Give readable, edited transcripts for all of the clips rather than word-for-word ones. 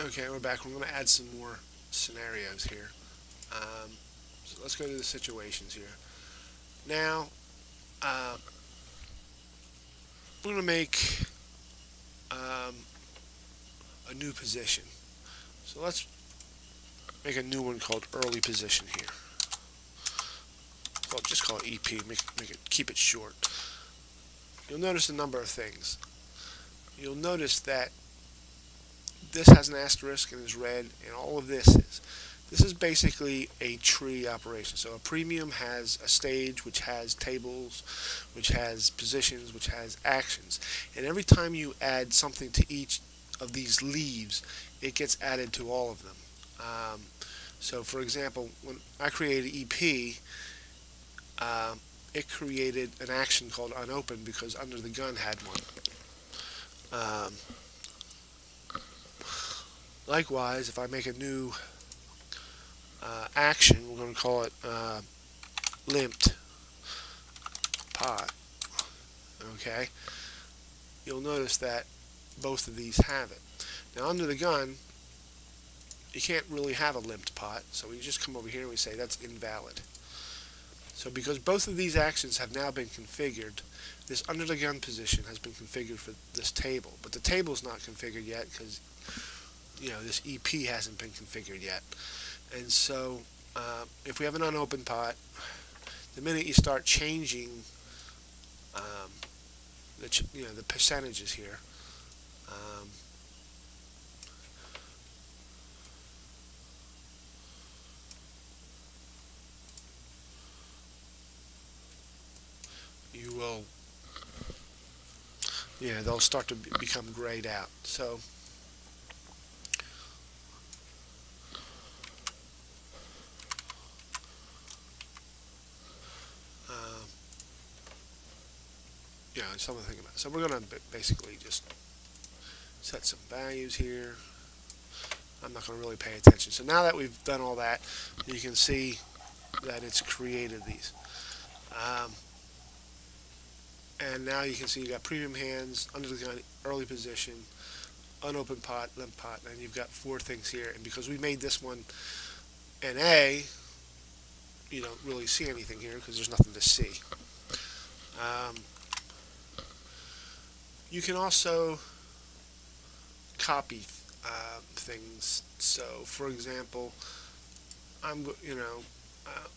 Okay, we're back. We're going to add some more scenarios here. So let's go to the situations here. Now, uh, we're going to make um, a new position. So let's make a new one called early position here. Well, just call it EP. Make it keep it short. You'll notice a number of things. You'll notice that this has an asterisk and is red, and all of this is. This is basically a tree operation. So a premium has a stage which has tables, which has positions, which has actions. And every time you add something to each of these leaves, it gets added to all of them. Um, so for example, when I created EP, it created an action called unopened because under the gun had one. Um, Likewise, if I make a new action, we're going to call it limped pot. Okay, you'll notice that both of these have it. Now under the gun, you can't really have a limped pot, so we just come over here and we say that's invalid. So because both of these actions have now been configured, this under the gun position has been configured for this table, but the table is not configured yet because this EP hasn't been configured yet. And so if we have an unopened pot, the minute you start changing um, the percentages here, um, you will, they'll start to become grayed out. So um, it's something to think about. So we're going to basically just set some values here. I'm not going to really pay attention. So now that we've done all that, you can see that it's created these. And now you can see you got premium hands, under the gun, early position, unopened pot, limp pot, and you've got 4 things here. And because we made this one an A, you don't really see anything here because there's nothing to see. Um, you can also copy things. So, for example,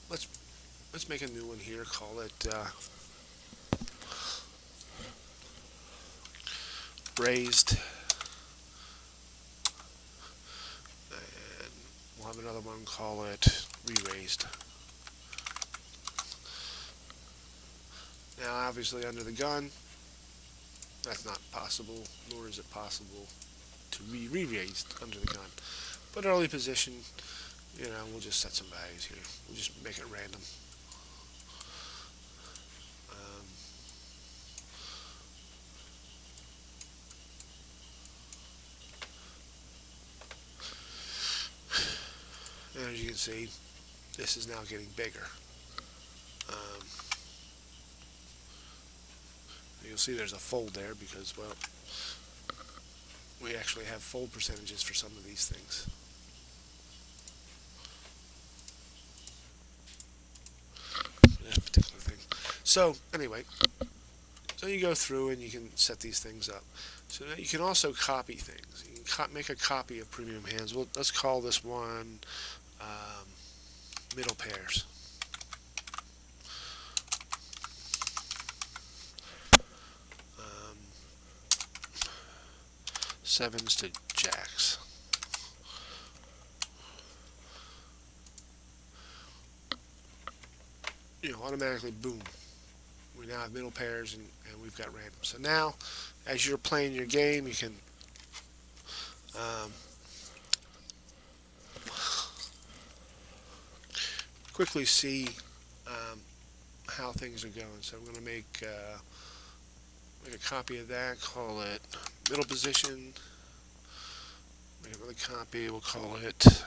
let's make a new one here. Call it raised, and we'll have another one. Call it re-raised. Now, obviously, under the gun, that's not possible, nor is it possible to be re-raised under the gun. But early position, we'll just set some values here. We'll just make it random. And as you can see, this is now getting bigger. You'll see there's a fold there because, well, we actually have fold percentages for some of these things. This particular thing. So anyway, so you go through and you can set these things up. So now you can also copy things. You can make a copy of premium hands. Well, let's call this one middle pairs. Sevens to jacks. Automatically, boom. We now have middle pairs and we've got random. So now, as you're playing your game, you can quickly see how things are going. So I'm going to make a copy of that, call it middle position. Make another copy, we'll call it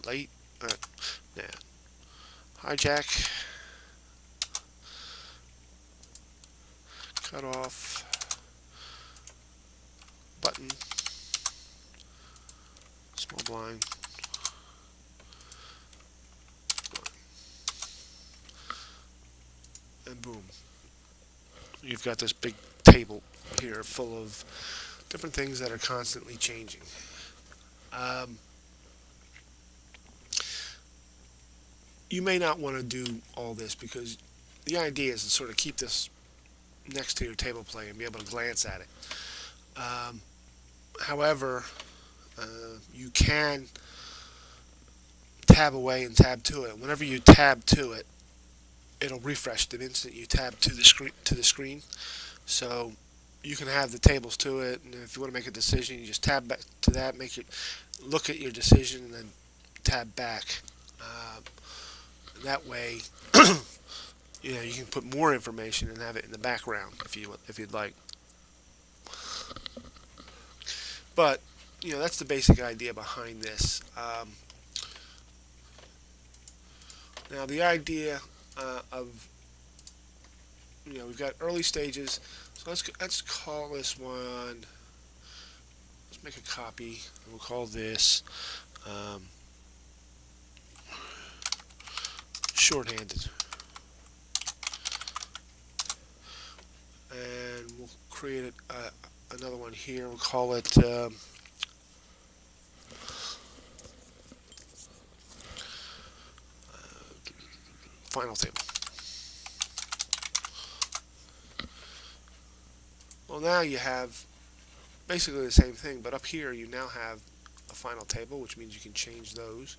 late, hijack, cut off, button, small blind, and boom. You've got this big table here full of different things that are constantly changing. You may not want to do all this because the idea is to sort of keep this next to your table play and be able to glance at it. However, you can tab away and tab to it. Whenever you tab to it, it'll refresh the instant you tab to the screen. So you can have the tables to it, and if you want to make a decision, you just tab back to that, make it look at your decision, and then tab back. That way, you can put more information and have it in the background if you'd like. But that's the basic idea behind this. Now the idea of we've got early stages. So let's call this one. Let's make a copy. We'll call this shorthanded, and we'll create another one here. We'll call it final table. Well, now you have basically the same thing, but up here you now have a final table, which means you can change those,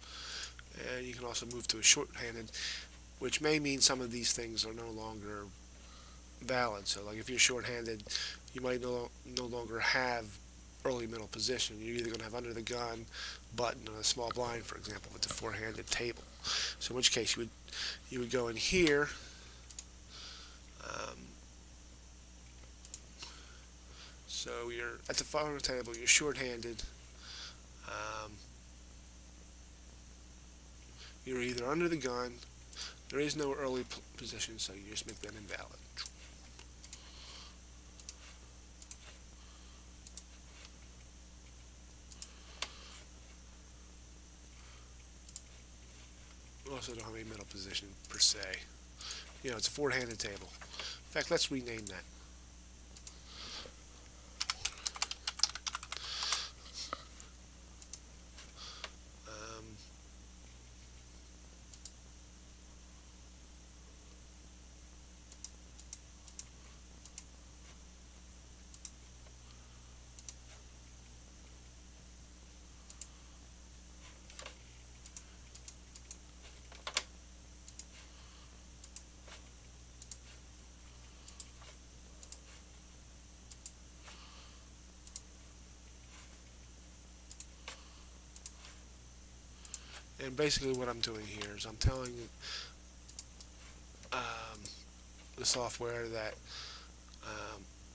and you can also move to a shorthanded, which may mean some of these things are no longer valid. So like if you're shorthanded, you might no longer have early middle position. You're either going to have under the gun, button, and a small blind, for example, with the four-handed table. So in which case you would go in here. So you're at the final table, you're shorthanded. You're either under the gun, there is no early position, so you just make that invalid. You also don't have any middle position per se. It's a four-handed table. In fact, let's rename that. And basically what I'm doing here is I'm telling the software that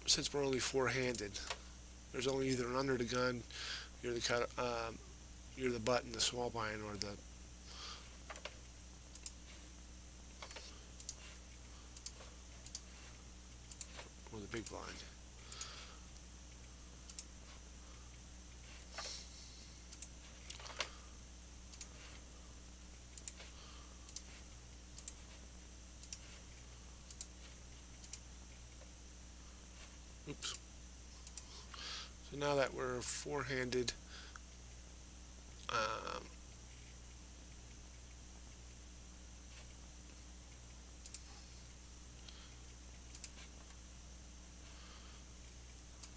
since we're only four-handed, there's only either an under the gun, you're the button, the small blind, or the big blind. Oops. So now that we're four-handed,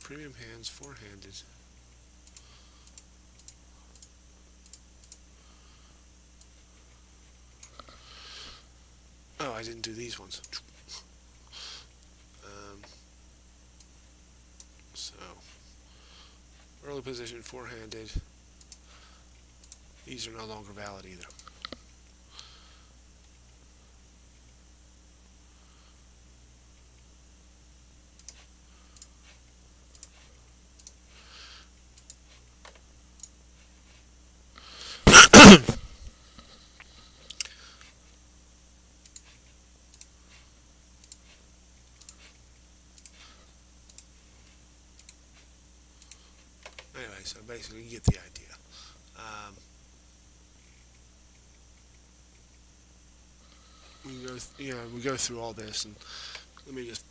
premium hands, four-handed. Oh, I didn't do these ones. So, early position, four-handed. These are no longer valid either. so basically you get the idea. We go through all this, and let me just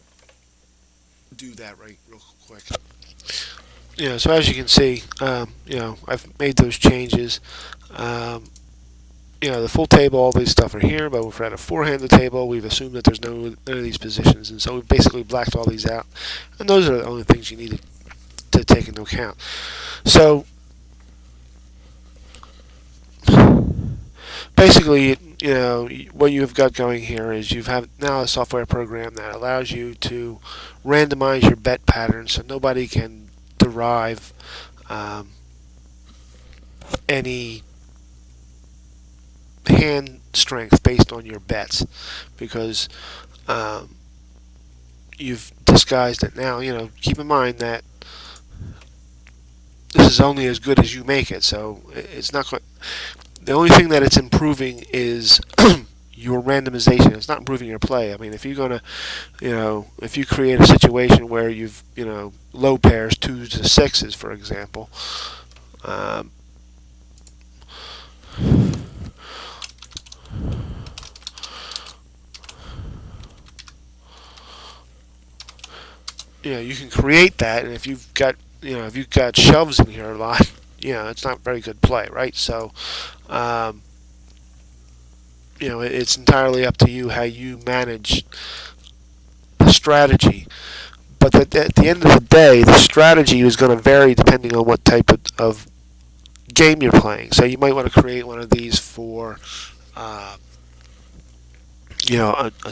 do that right real quick. So as you can see, I've made those changes. The full table, all these stuff are here, but if we're at a four-handed table, we've assumed that there's none of these positions, and so we basically blacked all these out, and those are the only things you need to take into account. So basically, what you've got going here is you have now a software program that allows you to randomize your bet patterns, so nobody can derive any hand strength based on your bets, because you've disguised it. Now, keep in mind that this is only as good as you make it, so it's not quite. The only thing that it's improving is your randomization. It's not improving your play. I mean, if you're gonna, if you create a situation where you've, low pairs, 2s to 6s, for example, you can create that, and if you've got shoves in here a lot, it's not very good play, right? So, it's entirely up to you how you manage the strategy. But at the end of the day, the strategy is going to vary depending on what type of game you're playing. So you might want to create one of these for a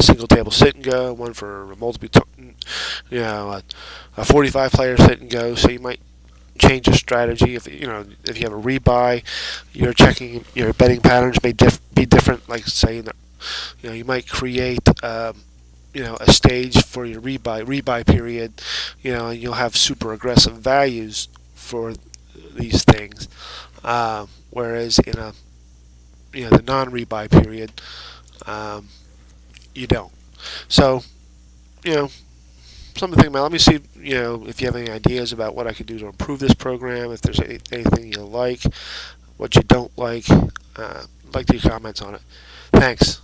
single table sit and go, one for a multiple, a 45 player sit and go. So you might change your strategy. If you have a rebuy, your betting patterns may be different. Like say, you might create a stage for your rebuy period, and you'll have super aggressive values for these things, whereas in the non-rebuy period, you don't. So, something to think about. Let me see, if you have any ideas about what I could do to improve this program, if there's anything you like, what you don't like. I'd like your comments on it. Thanks.